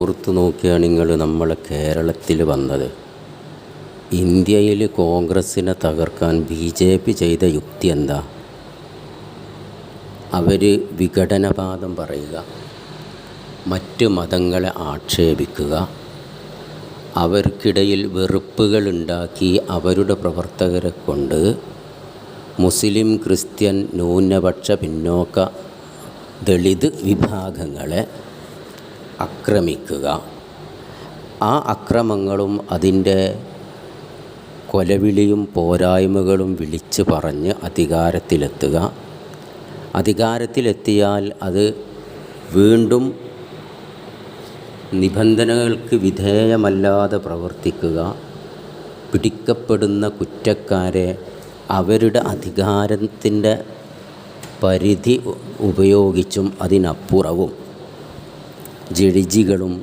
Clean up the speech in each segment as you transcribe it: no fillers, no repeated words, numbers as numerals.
ഓർത്തു നോക്കുകയാണെങ്കിൽ നമ്മൾ കേരളത്തിൽ വന്നത് ഇന്ത്യയിൽ കോൺഗ്രസ്സിനെ തകർക്കാൻ BJP ചെയ്ത യുക്തി എന്താ? അവർ വിഘടനവാദം പറയുക, മറ്റ് മതങ്ങളെ ആക്ഷേപിക്കുക, അവർക്കിടയിൽ വെറുപ്പുകളുണ്ടാക്കി അവരുടെ പ്രവർത്തകരെ കൊണ്ട് മുസ്ലിം, ക്രിസ്ത്യൻ, ന്യൂനപക്ഷ, പിന്നോക്ക, ദളിത് വിഭാഗങ്ങളെ ആക്രമിക്കുക. ആ അക്രമങ്ങളും അതിൻ്റെ കൊലവിളിയും പോരായ്മകളും വിളിച്ച് പറഞ്ഞ് അധികാരത്തിലെത്തുക. അധികാരത്തിലെത്തിയാൽ അത് വീണ്ടും നിബന്ധനകൾക്ക് വിധേയമല്ലാതെ പ്രവർത്തിക്കുക. പിടിക്കപ്പെടുന്ന കുറ്റക്കാരെ അവരുടെ അധികാരത്തിൻ്റെ പരിധി ഉപയോഗിച്ചും അതിനപ്പുറവും ജഡ്ജികളും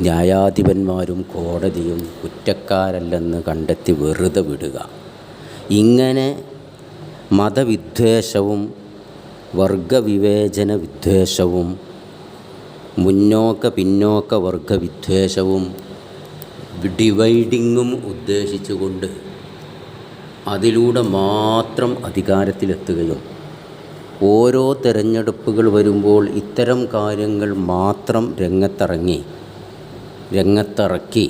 ന്യായാധിപന്മാരും കോടതിയും കുറ്റക്കാരല്ലെന്ന് കണ്ടെത്തി വെറുതെ വിടുക. ഇങ്ങനെ മതവിദ്വേഷവും വർഗവിവേചന വിദ്വേഷവും മുന്നോക്ക പിന്നോക്ക വർഗവിദ്വേഷവും ഡിവൈഡിങ്ങും ഉദ്ദേശിച്ചുകൊണ്ട് അതിലൂടെ മാത്രം അധികാരത്തിലെത്തുകയും ഓരോ തെരഞ്ഞെടുപ്പുകൾ വരുമ്പോൾ ഇത്തരം കാര്യങ്ങൾ മാത്രം രംഗത്തിറക്കി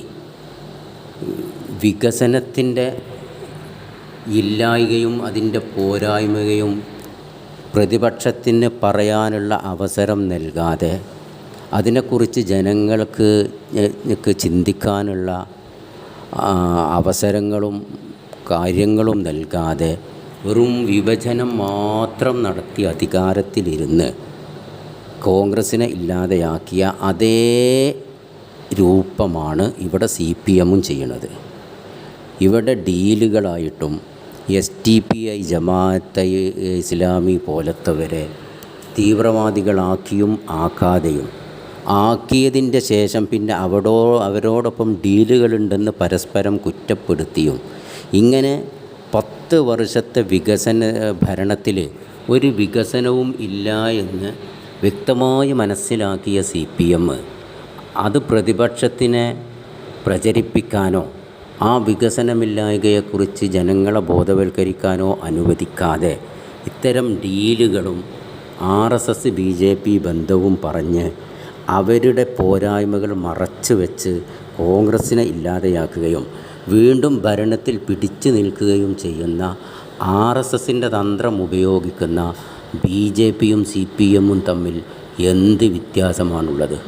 വികസനത്തിൻ്റെ ഇല്ലായ്കയും അതിൻ്റെ പോരായ്മയും പ്രതിപക്ഷത്തിന് പറയാനുള്ള അവസരം നൽകാതെ അതിനെക്കുറിച്ച് ജനങ്ങൾക്ക് ചിന്തിക്കാനുള്ള അവസരങ്ങളും കാര്യങ്ങളും നൽകാതെ വെറും വിഭജനം മാത്രം നടത്തി അധികാരത്തിലിരുന്ന് കോൺഗ്രസ്സിനെ ഇല്ലാതെയാക്കിയ അതേ രൂപമാണ് ഇവിടെ CPM ചെയ്യുന്നത്. ഇവിടെ ഡീലുകളായിട്ടും SDPI, ജമാഅത്തെ ഇസ്ലാമി പോലത്തവരെ തീവ്രവാദികളാക്കിയും ആക്കാതെയും ആക്കിയതിൻ്റെ ശേഷം പിന്നെ അവരോടൊപ്പം ഡീലുകളുണ്ടെന്ന് പരസ്പരം കുറ്റപ്പെടുത്തിയും ഇങ്ങനെ 10 വർഷത്തെ വികസന ഭരണത്തിൽ ഒരു വികസനവും ഇല്ല എന്ന് വ്യക്തമായി മനസ്സിലാക്കിയ CPM അത് പ്രതിപക്ഷത്തിനെ പ്രചരിപ്പിക്കാനോ ആ വികസനമില്ലായ്കയെക്കുറിച്ച് ജനങ്ങളെ ബോധവൽക്കരിക്കാനോ അനുവദിക്കാതെ ഇത്തരം ഡീലുകളും RSS BJP ബന്ധവും പറഞ്ഞ് അവരുടെ പോരായ്മകൾ മറച്ചു വെച്ച് കോൺഗ്രസ്സിനെ ഇല്ലാതെയാക്കുകയും വീണ്ടും ഭരണത്തിൽ പിടിച്ചു നിൽക്കുകയും ചെയ്യുന്ന RSSൻ്റെ തന്ത്രം ഉപയോഗിക്കുന്ന BJPയും CPMും തമ്മിൽ എന്ത് വ്യത്യാസമാണുള്ളത്?